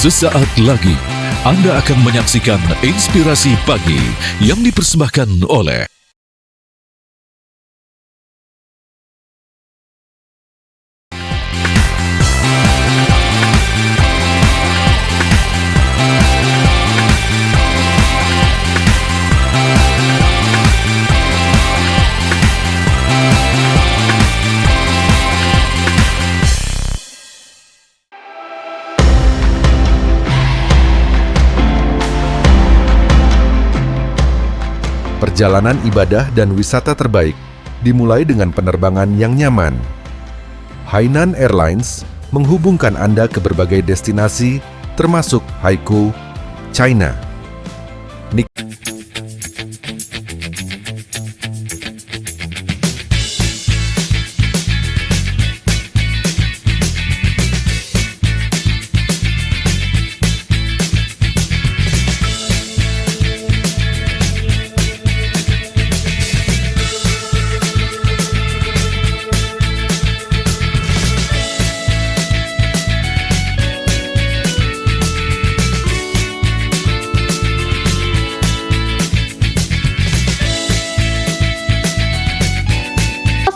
Sesaat lagi Anda akan menyaksikan Inspirasi Pagi yang dipersembahkan oleh Perjalanan ibadah dan wisata terbaik dimulai dengan penerbangan yang nyaman. Hainan Airlines menghubungkan Anda ke berbagai destinasi, termasuk Haikou, China.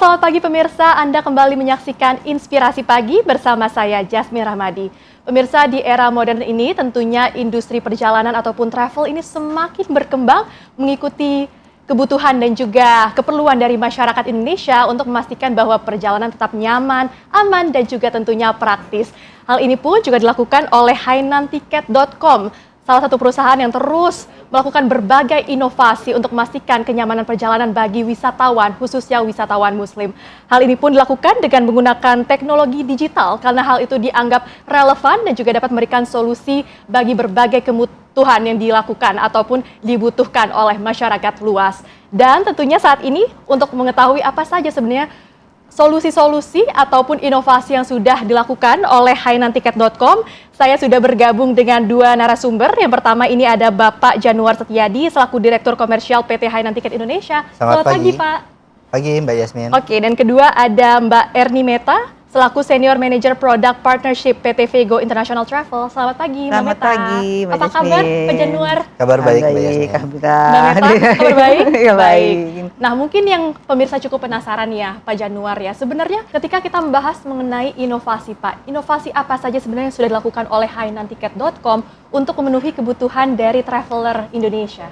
Selamat pagi pemirsa, Anda kembali menyaksikan Inspirasi Pagi bersama saya Jasmine Rahmadi. Pemirsa, di era modern ini tentunya industri perjalanan ataupun travel ini semakin berkembang mengikuti kebutuhan dan juga keperluan dari masyarakat Indonesia untuk memastikan bahwa perjalanan tetap nyaman, aman dan juga tentunya praktis. Hal ini pun juga dilakukan oleh hainantiket.com, salah satu perusahaan yang terus melakukan berbagai inovasi untuk memastikan kenyamanan perjalanan bagi wisatawan, khususnya wisatawan muslim. Hal ini pun dilakukan dengan menggunakan teknologi digital karena hal itu dianggap relevan dan juga dapat memberikan solusi bagi berbagai kebutuhan yang dilakukan ataupun dibutuhkan oleh masyarakat luas. Dan tentunya saat ini untuk mengetahui apa saja sebenarnya solusi-solusi ataupun inovasi yang sudah dilakukan oleh hainantiket.com, saya sudah bergabung dengan dua narasumber. Yang pertama ini ada Bapak Januar Setiadi selaku Direktur Komersial PT Hainan Tiket Indonesia. Selamat pagi, Pak. Pagi, Mbak Yasmin. Oke, dan kedua ada Mbak Erni Meta selaku Senior Manager Product Partnership PT Vego International Travel. Selamat pagi, Mbak Meta. Selamat pagi, Mbak Apa Yasmin. kabar, Pak Januar? Kabar baik, Mbak Yasmin. Mbak Meta, kabar baik? Ya, Baik. Nah, mungkin yang pemirsa cukup penasaran ya, Pak Januar ya. Sebenarnya ketika kita membahas mengenai inovasi, Pak, inovasi apa saja sebenarnya yang sudah dilakukan oleh hainantiket.com untuk memenuhi kebutuhan dari traveler Indonesia?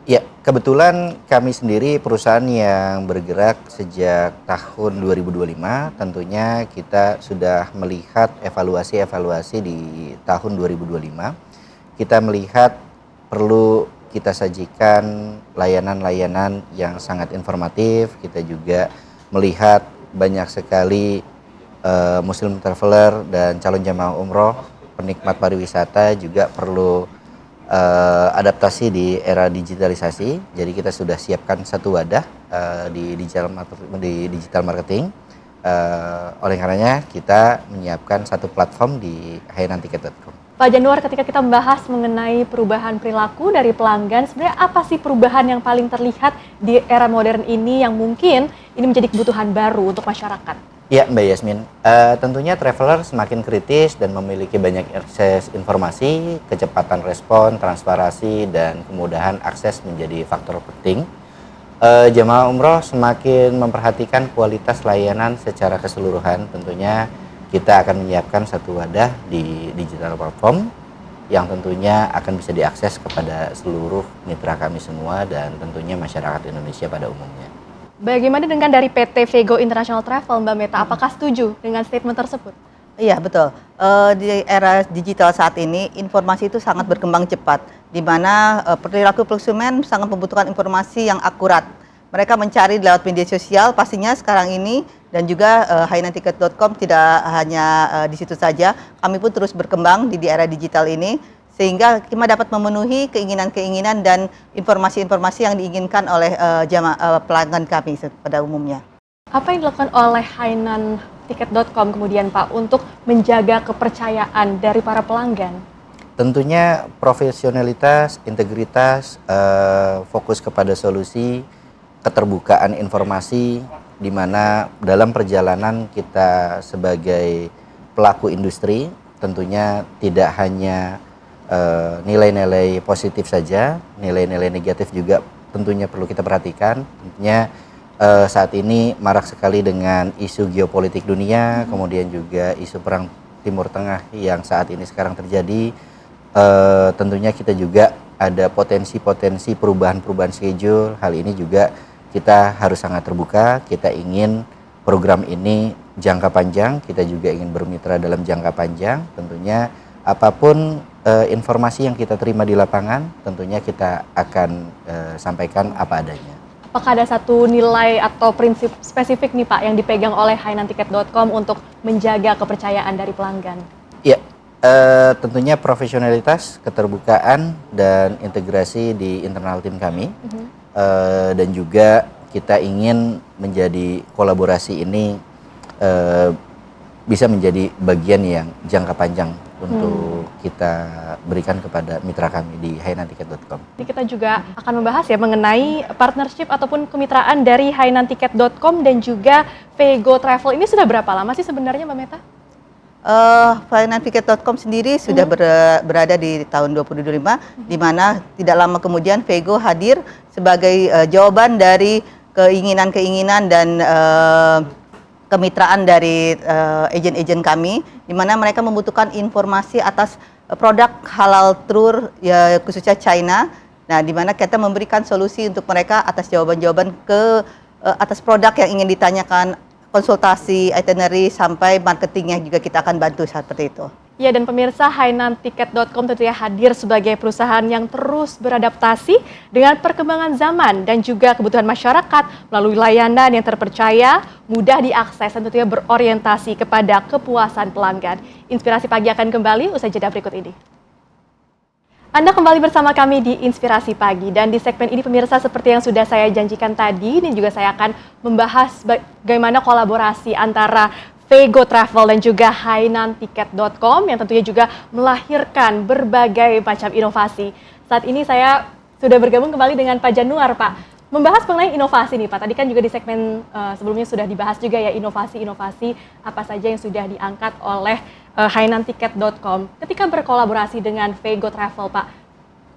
Ya, kebetulan kami sendiri perusahaan yang bergerak sejak tahun 2025. Tentunya kita sudah melihat evaluasi-evaluasi di tahun 2025. Kita melihat perlu kita sajikan layanan-layanan yang sangat informatif. Kita juga melihat banyak sekali Muslim traveler dan calon jamaah umroh, penikmat pariwisata juga perlu adaptasi di era digitalisasi. Jadi kita sudah siapkan satu wadah di digital marketing. Oleh karenanya kita menyiapkan satu platform di hainantiket.com. Pak Januar, ketika kita membahas mengenai perubahan perilaku dari pelanggan, sebenarnya apa sih perubahan yang paling terlihat di era modern ini yang mungkin ini menjadi kebutuhan baru untuk masyarakat? Ya, Mbak Yasmin, tentunya traveler semakin kritis dan memiliki banyak akses informasi, kecepatan respon, transparansi, dan kemudahan akses menjadi faktor penting. Jemaah umroh semakin memperhatikan kualitas layanan secara keseluruhan. Tentunya kita akan menyiapkan satu wadah di digital platform yang tentunya akan bisa diakses kepada seluruh mitra kami semua dan tentunya masyarakat Indonesia pada umumnya. Bagaimana dengan dari PT Vego International Travel, Mbak Meta? Apakah setuju dengan statement tersebut? Iya, betul. Di era digital saat ini, informasi itu sangat berkembang cepat, di mana perilaku konsumen sangat membutuhkan informasi yang akurat. Mereka mencari lewat media sosial, pastinya sekarang ini, dan juga hainantiket.com tidak hanya di situ saja, kami pun terus berkembang di era digital ini, sehingga kita dapat memenuhi keinginan-keinginan dan informasi-informasi yang diinginkan oleh pelanggan kami pada umumnya. Apa yang dilakukan oleh hainantiket.com kemudian Pak untuk menjaga kepercayaan dari para pelanggan? Tentunya profesionalitas, integritas, fokus kepada solusi, keterbukaan informasi, di mana dalam perjalanan kita sebagai pelaku industri tentunya tidak hanya nilai-nilai positif saja, nilai-nilai negatif juga tentunya perlu kita perhatikan. Tentunya saat ini marak sekali dengan isu geopolitik dunia, kemudian juga isu perang Timur Tengah yang saat ini sekarang terjadi. Tentunya kita juga ada potensi-potensi perubahan-perubahan schedule. Hal ini juga kita harus sangat terbuka. Kita ingin program ini jangka panjang, kita juga ingin bermitra dalam jangka panjang. Tentunya apapun informasi yang kita terima di lapangan, tentunya kita akan sampaikan apa adanya. Apakah ada satu nilai atau prinsip spesifik nih Pak yang dipegang oleh hainantiket.com untuk menjaga kepercayaan dari pelanggan? Ya, tentunya profesionalitas, keterbukaan, dan integrasi di internal tim kami. Dan juga kita ingin menjadi kolaborasi ini bisa menjadi bagian yang jangka panjang untuk kita berikan kepada mitra kami di hainantiket.com. Ini kita juga akan membahas ya mengenai partnership ataupun kemitraan dari hainantiket.com dan juga Vego Travel. Ini sudah berapa lama sih sebenarnya Mbak Meta? Hainantiket.com sendiri sudah berada di tahun 2025, di mana tidak lama kemudian Vego hadir sebagai jawaban dari keinginan-keinginan dan kemitraan dari agen-agen kami, di mana mereka membutuhkan informasi atas produk halal trur ya, khususnya China. Nah, di mana kita memberikan solusi untuk mereka atas jawaban-jawaban atas produk yang ingin ditanyakan, konsultasi, itinerary, sampai marketingnya juga kita akan bantu seperti itu. Ya, dan pemirsa, hainantiket.com tentunya hadir sebagai perusahaan yang terus beradaptasi dengan perkembangan zaman dan juga kebutuhan masyarakat melalui layanan yang terpercaya, mudah diakses, dan tentunya berorientasi kepada kepuasan pelanggan. Inspirasi Pagi akan kembali usai jeda berikut ini. Anda kembali bersama kami di Inspirasi Pagi, dan di segmen ini pemirsa seperti yang sudah saya janjikan tadi, ini juga saya akan membahas bagaimana kolaborasi antara Vego Travel dan juga hainantiket.com yang tentunya juga melahirkan berbagai macam inovasi. Saat ini saya sudah bergabung kembali dengan Pak Januar, Pak. Membahas mengenai inovasi nih Pak, tadi kan juga di segmen sebelumnya sudah dibahas juga ya inovasi-inovasi apa saja yang sudah diangkat oleh hainantiket.com. Ketika berkolaborasi dengan Vego Travel Pak,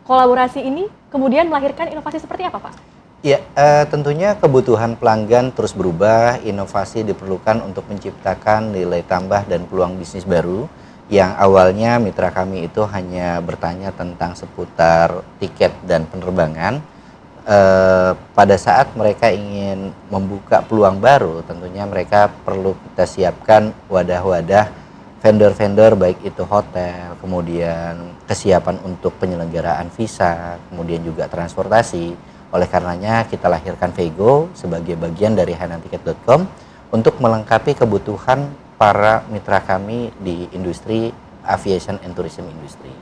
kolaborasi ini kemudian melahirkan inovasi seperti apa Pak? Ya, tentunya kebutuhan pelanggan terus berubah, inovasi diperlukan untuk menciptakan nilai tambah dan peluang bisnis baru yang awalnya mitra kami itu hanya bertanya tentang seputar tiket dan penerbangan. Pada saat mereka ingin membuka peluang baru, tentunya mereka perlu kita siapkan wadah-wadah vendor-vendor, baik itu hotel, kemudian kesiapan untuk penyelenggaraan visa, kemudian juga transportasi. Oleh karenanya kita lahirkan Vego sebagai bagian dari hainantiket.com untuk melengkapi kebutuhan para mitra kami di industri aviation and tourism industry.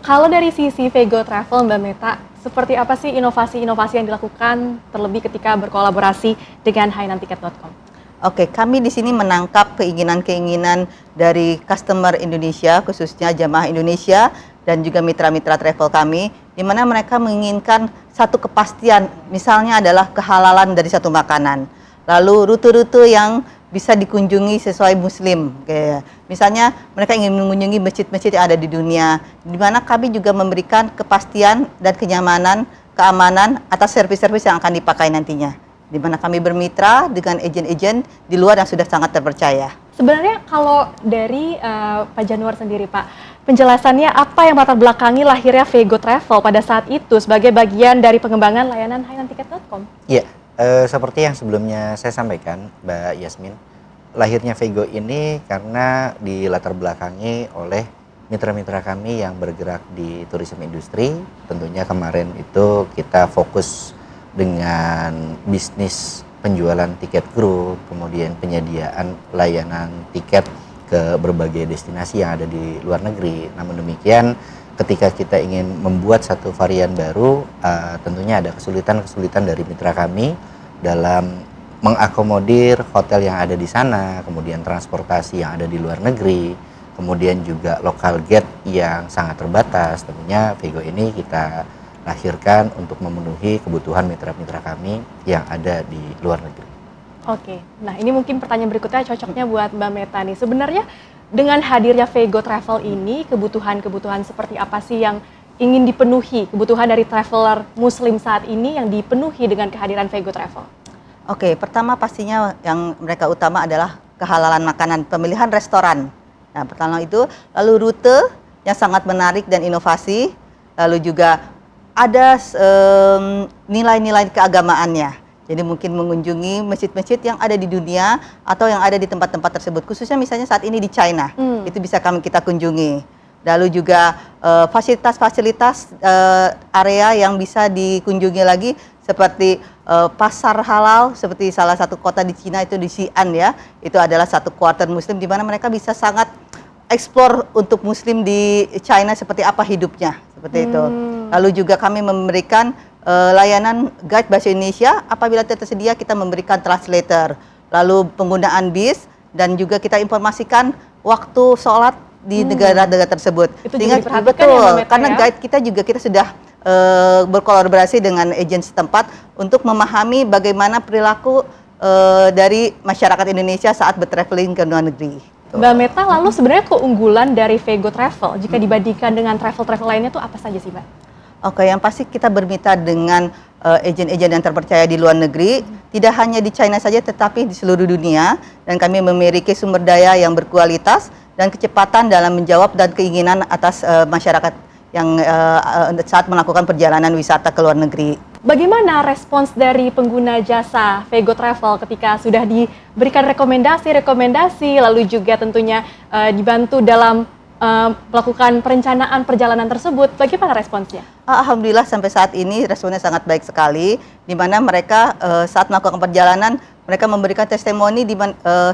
Kalau dari sisi Vego Travel Mbak Meta, seperti apa sih inovasi-inovasi yang dilakukan terlebih ketika berkolaborasi dengan hainantiket.com? Oke, kami di sini menangkap keinginan-keinginan dari customer Indonesia, khususnya jamaah Indonesia dan juga mitra-mitra travel kami, di mana mereka menginginkan satu kepastian, misalnya adalah kehalalan dari satu makanan. Lalu rute-rute yang bisa dikunjungi sesuai Muslim. Kayak misalnya mereka ingin mengunjungi masjid-masjid yang ada di dunia, di mana kami juga memberikan kepastian dan kenyamanan, keamanan atas servis-servis yang akan dipakai nantinya. Di mana kami bermitra dengan agen-agen di luar yang sudah sangat terpercaya. Sebenarnya kalau dari Pak Januar sendiri Pak, penjelasannya apa yang latar belakangi lahirnya Vego Travel pada saat itu sebagai bagian dari pengembangan layanan hainantiket.com? Ya, seperti yang sebelumnya saya sampaikan Mbak Yasmin, lahirnya Vego ini karena dilatar belakangi oleh mitra-mitra kami yang bergerak di tourism industry. Tentunya kemarin itu kita fokus dengan bisnis penjualan tiket grup, kemudian penyediaan layanan tiket ke berbagai destinasi yang ada di luar negeri. Namun demikian, ketika kita ingin membuat satu varian baru, tentunya ada kesulitan-kesulitan dari mitra kami dalam mengakomodir hotel yang ada di sana, kemudian transportasi yang ada di luar negeri, kemudian juga local gate yang sangat terbatas. Tentunya Vego ini kita lahirkan untuk memenuhi kebutuhan mitra-mitra kami yang ada di luar negeri. Oke, nah ini mungkin pertanyaan berikutnya cocoknya buat Mbak Meta nih. Sebenarnya dengan hadirnya Vego Travel ini, kebutuhan-kebutuhan seperti apa sih yang ingin dipenuhi, kebutuhan dari traveler Muslim saat ini yang dipenuhi dengan kehadiran Vego Travel? Oke, pertama pastinya yang mereka utama adalah kehalalan makanan, pemilihan restoran. Nah, pertama itu, lalu rute yang sangat menarik dan inovasi, lalu juga ada nilai-nilai keagamaannya. Jadi mungkin mengunjungi masjid-masjid yang ada di dunia atau yang ada di tempat-tempat tersebut. Khususnya misalnya saat ini di China, itu bisa kita kunjungi. Lalu juga fasilitas-fasilitas area yang bisa dikunjungi lagi seperti pasar halal, seperti salah satu kota di Cina itu di Xi'an ya. Itu adalah satu quarter Muslim di mana mereka bisa sangat explore untuk Muslim di China seperti apa hidupnya, seperti itu. Lalu juga kami memberikan layanan guide bahasa Indonesia, apabila tidak tersedia kita memberikan translator. Lalu penggunaan bis dan juga kita informasikan waktu sholat di negara-negara tersebut. Itu juga diperhatikan ya, Mbak Meta, karena ya? guide kita juga kita sudah berkolaborasi dengan agen setempat untuk memahami bagaimana perilaku dari masyarakat Indonesia saat bertraveling ke luar negeri. Mbak Meta, lalu sebenarnya keunggulan dari Vego Travel jika dibandingkan dengan travel-travel lainnya tuh apa saja sih, Mbak? Oke, yang pasti kita bermitra dengan agen-agen yang terpercaya di luar negeri, tidak hanya di China saja tetapi di seluruh dunia, dan kami memiliki sumber daya yang berkualitas dan kecepatan dalam menjawab dan keinginan atas masyarakat yang saat melakukan perjalanan wisata ke luar negeri. Bagaimana respons dari pengguna jasa Vego Travel ketika sudah diberikan rekomendasi, lalu juga tentunya dibantu dalam melakukan perencanaan perjalanan tersebut? Bagaimana responsnya? Alhamdulillah sampai saat ini responnya sangat baik sekali, di mana mereka saat melakukan perjalanan mereka memberikan testimoni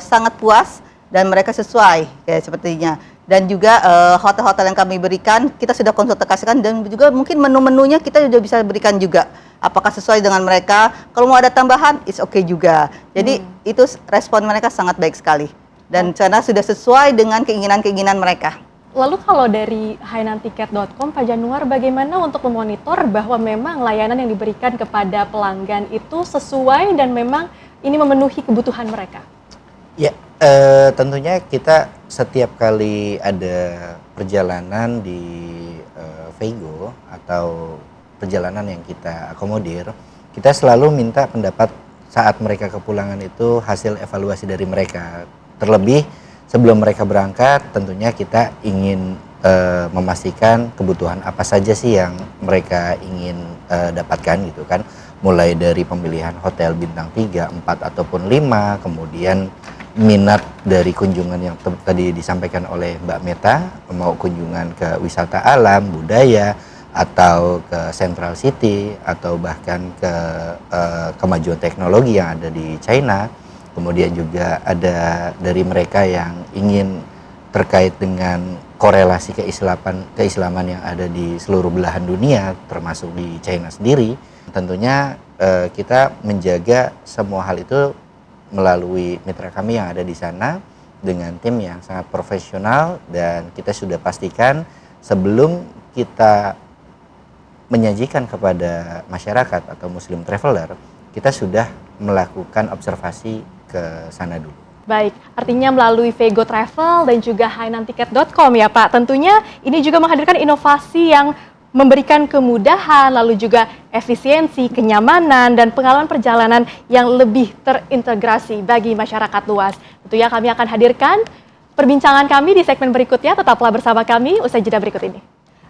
sangat puas dan mereka sesuai kayak sepertinya. Dan juga hotel-hotel yang kami berikan kita sudah konsultasikan, dan juga mungkin menu-menunya kita sudah bisa berikan juga. Apakah sesuai dengan mereka? Kalau mau ada tambahan, it's okay juga. Jadi itu respon mereka sangat baik sekali. Dan karena sudah sesuai dengan keinginan-keinginan mereka. Lalu kalau dari hainantiket.com, Pak Januar, bagaimana untuk memonitor bahwa memang layanan yang diberikan kepada pelanggan itu sesuai dan memang ini memenuhi kebutuhan mereka? Ya, tentunya kita setiap kali ada perjalanan di Vego atau perjalanan yang kita akomodir, kita selalu minta pendapat saat mereka kepulangan itu hasil evaluasi dari mereka. Terlebih sebelum mereka berangkat, tentunya kita ingin memastikan kebutuhan apa saja sih yang mereka ingin dapatkan gitu kan. Mulai dari pemilihan hotel bintang 3, 4 ataupun 5, kemudian minat dari kunjungan yang tadi disampaikan oleh Mbak Meta, mau kunjungan ke wisata alam, budaya, atau ke Central City, atau bahkan ke kemajuan teknologi yang ada di China. Kemudian juga ada dari mereka yang ingin terkait dengan korelasi keislaman yang ada di seluruh belahan dunia, termasuk di China sendiri. Tentunya kita menjaga semua hal itu melalui mitra kami yang ada di sana dengan tim yang sangat profesional, dan kita sudah pastikan sebelum kita menyajikan kepada masyarakat atau Muslim traveler, kita sudah melakukan observasi ke sana dulu. Baik, artinya melalui Vego Travel dan juga hainantiket.com ya Pak. Tentunya ini juga menghadirkan inovasi yang memberikan kemudahan, lalu juga efisiensi, kenyamanan, dan pengalaman perjalanan yang lebih terintegrasi bagi masyarakat luas. Tentunya kami akan hadirkan perbincangan kami di segmen berikutnya. Tetaplah bersama kami usai jeda berikut ini.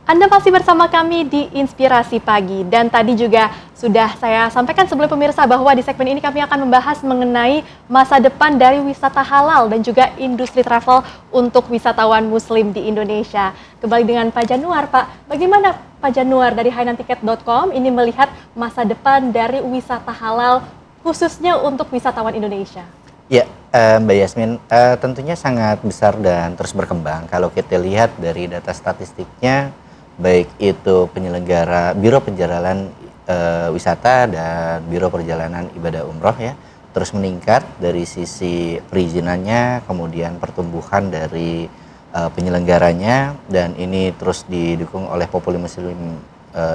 Anda masih bersama kami di Inspirasi Pagi, dan tadi juga sudah saya sampaikan sebelum pemirsa bahwa di segmen ini kami akan membahas mengenai masa depan dari wisata halal dan juga industri travel untuk wisatawan Muslim di Indonesia. Kembali dengan Pak Januar, Pak. Bagaimana Pak Januar dari hainantiket.com ini melihat masa depan dari wisata halal khususnya untuk wisatawan Indonesia? Ya, Mbak Yasmin, tentunya sangat besar dan terus berkembang. Kalau kita lihat dari data statistiknya, baik itu penyelenggara Biro Perjalanan Wisata dan Biro Perjalanan Ibadah Umroh ya, terus meningkat dari sisi perizinannya, kemudian pertumbuhan dari penyelenggaranya, dan ini terus didukung oleh populasi Muslim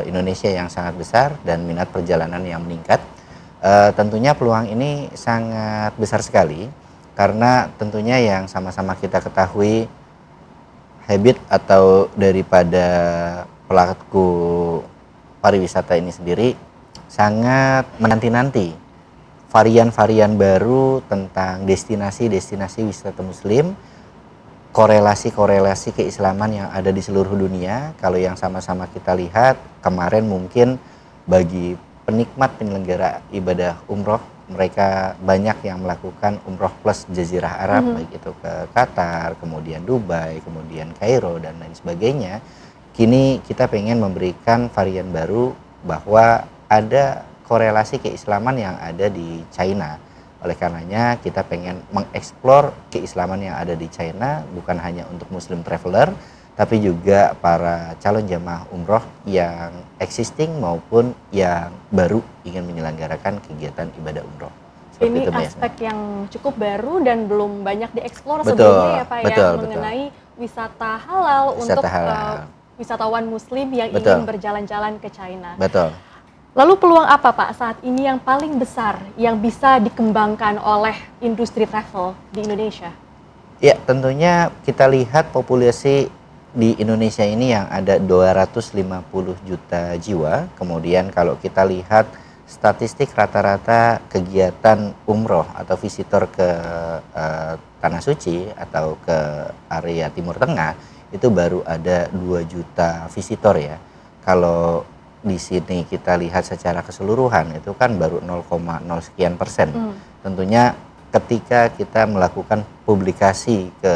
Indonesia yang sangat besar dan minat perjalanan yang meningkat. Tentunya peluang ini sangat besar sekali, karena tentunya yang sama-sama kita ketahui habit atau daripada pelaku pariwisata ini sendiri sangat menanti-nanti varian-varian baru tentang destinasi-destinasi wisata muslim, korelasi-korelasi keislaman yang ada di seluruh dunia. Kalau yang sama-sama kita lihat kemarin mungkin bagi penikmat penyelenggara ibadah umroh, mereka banyak yang melakukan umroh plus Jazirah Arab, baik itu ke Qatar, kemudian Dubai, kemudian Kairo dan lain sebagainya. Kini kita pengen memberikan varian baru bahwa ada korelasi keislaman yang ada di China. Oleh karenanya kita pengen mengeksplor keislaman yang ada di China bukan hanya untuk muslim traveler, tapi juga para calon jamaah umroh yang existing maupun yang baru ingin menyelenggarakan kegiatan ibadah umroh. Seperti Ini itu, Mbak aspek Yasmin. yang cukup baru dan belum banyak dieksplor Betul, sebelumnya ya Pak betul, ya, mengenai wisata halal Wisata untuk halal. wisatawan muslim yang Betul. ingin berjalan-jalan ke China. Betul. Lalu peluang apa Pak saat ini yang paling besar yang bisa dikembangkan oleh industri travel di Indonesia? Ya, tentunya kita lihat populasi di Indonesia ini yang ada 250 juta jiwa. Kemudian kalau kita lihat statistik rata-rata kegiatan umroh atau visitor ke Tanah Suci atau ke area Timur Tengah itu baru ada 2 juta visitor ya. Kalau di sini kita lihat secara keseluruhan itu kan baru 0,0 sekian persen. Tentunya ketika kita melakukan publikasi ke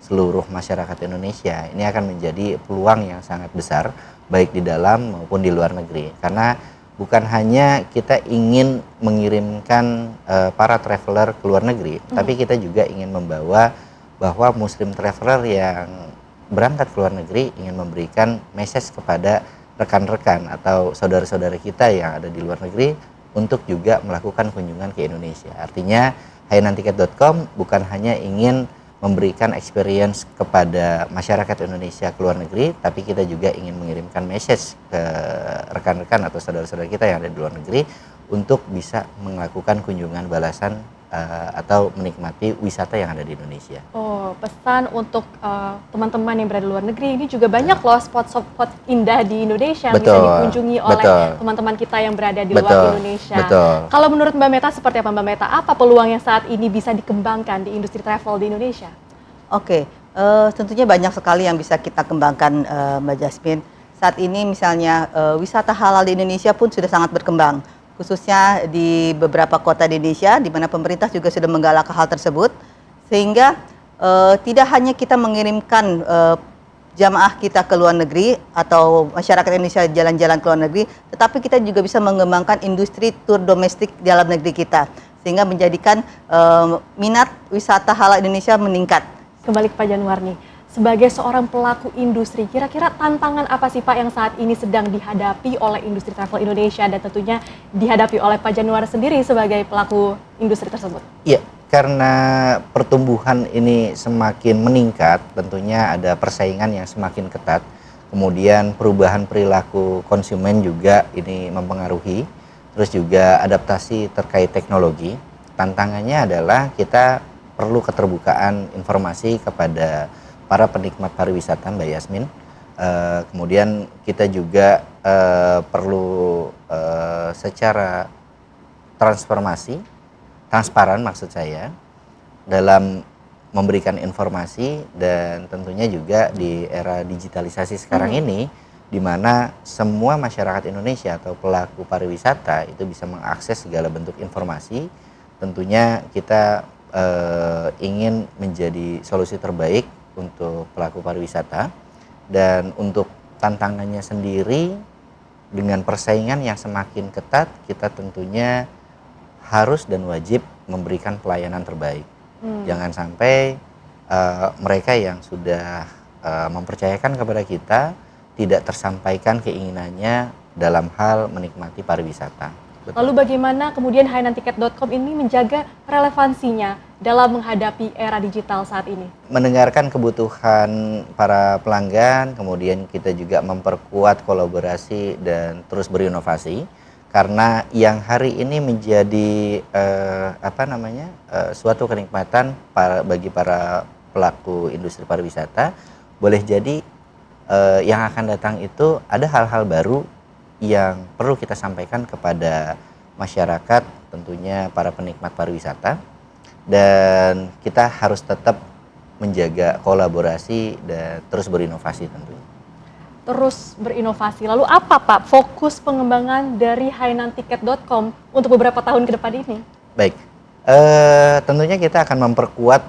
seluruh masyarakat Indonesia, ini akan menjadi peluang yang sangat besar baik di dalam maupun di luar negeri. Karena bukan hanya kita ingin mengirimkan para traveler ke luar negeri, tapi kita juga ingin membawa bahwa muslim traveler yang berangkat ke luar negeri ingin memberikan message kepada rekan-rekan atau saudara-saudara kita yang ada di luar negeri untuk juga melakukan kunjungan ke Indonesia. Artinya hainantiket.com bukan hanya ingin memberikan experience kepada masyarakat Indonesia ke luar negeri, tapi kita juga ingin mengirimkan message ke rekan-rekan atau saudara-saudara kita yang ada di luar negeri untuk bisa melakukan kunjungan balasan atau menikmati wisata yang ada di Indonesia. Oh, pesan untuk teman-teman yang berada di luar negeri, ini juga banyak loh spot-spot indah di Indonesia yang bisa Betul, dikunjungi oleh betul. teman-teman kita yang berada di Betul, luar Indonesia. betul. Kalau menurut Mbak Meta seperti apa Mbak Meta? Apa peluang yang saat ini bisa dikembangkan di industri travel di Indonesia? Oke, tentunya banyak sekali yang bisa kita kembangkan, Mbak Jasmine. Saat ini misalnya wisata halal di Indonesia pun sudah sangat berkembang, khususnya di beberapa kota di Indonesia, di mana pemerintah juga sudah menggalak hal tersebut, sehingga tidak hanya kita mengirimkan jamaah kita ke luar negeri atau masyarakat Indonesia jalan-jalan ke luar negeri, tetapi kita juga bisa mengembangkan industri tur domestik dalam negeri kita, sehingga menjadikan minat wisata halal Indonesia meningkat. Kembali ke Pak Januar nih, sebagai seorang pelaku industri, kira-kira tantangan apa sih Pak yang saat ini sedang dihadapi oleh industri travel Indonesia dan tentunya dihadapi oleh Pak Januar sendiri sebagai pelaku industri tersebut? Iya, karena pertumbuhan ini semakin meningkat, tentunya ada persaingan yang semakin ketat. Kemudian perubahan perilaku konsumen juga ini mempengaruhi. Terus juga adaptasi terkait teknologi. Tantangannya adalah kita perlu keterbukaan informasi kepada para penikmat pariwisata, Mbak Yasmin. Kemudian kita juga perlu secara transparan maksud saya dalam memberikan informasi, dan tentunya juga di era digitalisasi sekarang ini di mana semua masyarakat Indonesia atau pelaku pariwisata itu bisa mengakses segala bentuk informasi. Tentunya kita ingin menjadi solusi terbaik untuk pelaku pariwisata, dan untuk tantangannya sendiri dengan persaingan yang semakin ketat, kita tentunya harus dan wajib memberikan pelayanan terbaik. Jangan sampai mereka yang sudah mempercayakan kepada kita tidak tersampaikan keinginannya dalam hal menikmati pariwisata. Betul. Lalu bagaimana kemudian hainantiket.com ini menjaga relevansinya dalam menghadapi era digital saat ini? Mendengarkan kebutuhan para pelanggan, kemudian kita juga memperkuat kolaborasi dan terus berinovasi. Karena yang hari ini menjadi suatu kenikmatan bagi para pelaku industri pariwisata boleh jadi yang akan datang itu ada hal-hal baru yang perlu kita sampaikan kepada masyarakat, tentunya para penikmat pariwisata, dan kita harus tetap menjaga kolaborasi dan terus berinovasi tentunya. Terus berinovasi. Lalu apa Pak fokus pengembangan dari hainantiket.com untuk beberapa tahun ke depan ini? Baik, tentunya kita akan memperkuat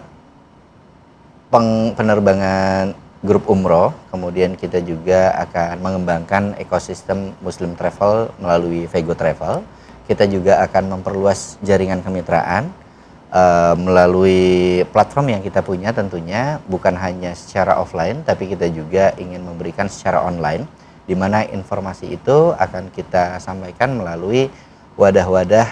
penerbangan grup umroh, kemudian kita juga akan mengembangkan ekosistem Muslim Travel melalui Vego Travel. Kita juga akan memperluas jaringan kemitraan melalui platform yang kita punya, tentunya bukan hanya secara offline, tapi kita juga ingin memberikan secara online, di mana informasi itu akan kita sampaikan melalui wadah-wadah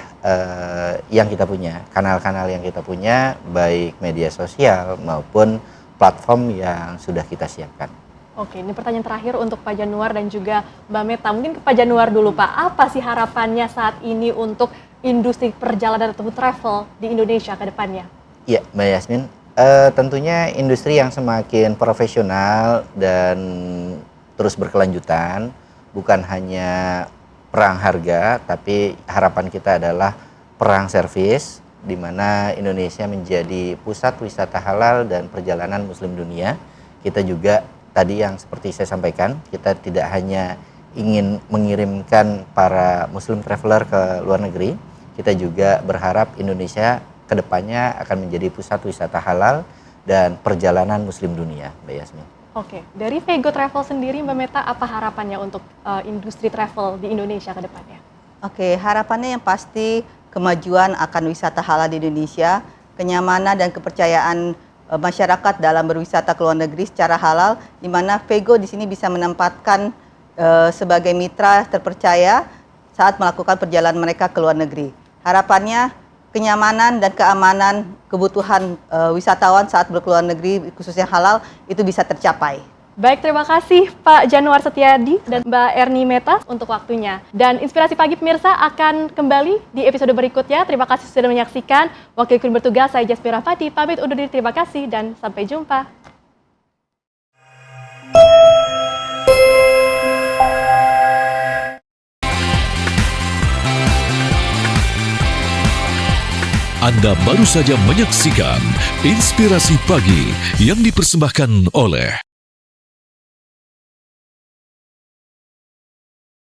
yang kita punya, kanal-kanal yang kita punya, baik media sosial maupun platform yang sudah kita siapkan. Oke, ini pertanyaan terakhir untuk Pak Januar dan juga Mbak Meta. Mungkin ke Pak Januar dulu Pak, apa sih harapannya saat ini untuk industri perjalanan atau travel di Indonesia ke depannya? Iya, Mbak Yasmin, tentunya industri yang semakin profesional dan terus berkelanjutan, bukan hanya perang harga, tapi harapan kita adalah perang servis, di mana Indonesia menjadi pusat wisata halal dan perjalanan Muslim dunia. Kita juga tadi yang seperti saya sampaikan, kita tidak hanya ingin mengirimkan para Muslim traveler ke luar negeri, kita juga berharap Indonesia kedepannya akan menjadi pusat wisata halal dan perjalanan Muslim dunia, Mbak Yasmin. Oke, dari Vego Travel sendiri Mbak Meta, apa harapannya untuk industri travel di Indonesia ke depannya? Oke, harapannya yang pasti kemajuan akan wisata halal di Indonesia, kenyamanan dan kepercayaan masyarakat dalam berwisata ke luar negeri secara halal, di mana Vego di sini bisa menempatkan sebagai mitra terpercaya saat melakukan perjalanan mereka ke luar negeri. Harapannya kenyamanan dan keamanan kebutuhan wisatawan saat berkeluar negeri, khususnya halal, itu bisa tercapai. Baik, terima kasih Pak Januar Setiadi dan Mbak Erni Meta untuk waktunya. Dan Inspirasi Pagi pemirsa akan kembali di episode berikutnya. Terima kasih sudah menyaksikan. Wakil Krim bertugas, saya Jasmine Rahmati, pamit undur diri. Terima kasih dan sampai jumpa. Anda baru saja menyaksikan Inspirasi Pagi yang dipersembahkan oleh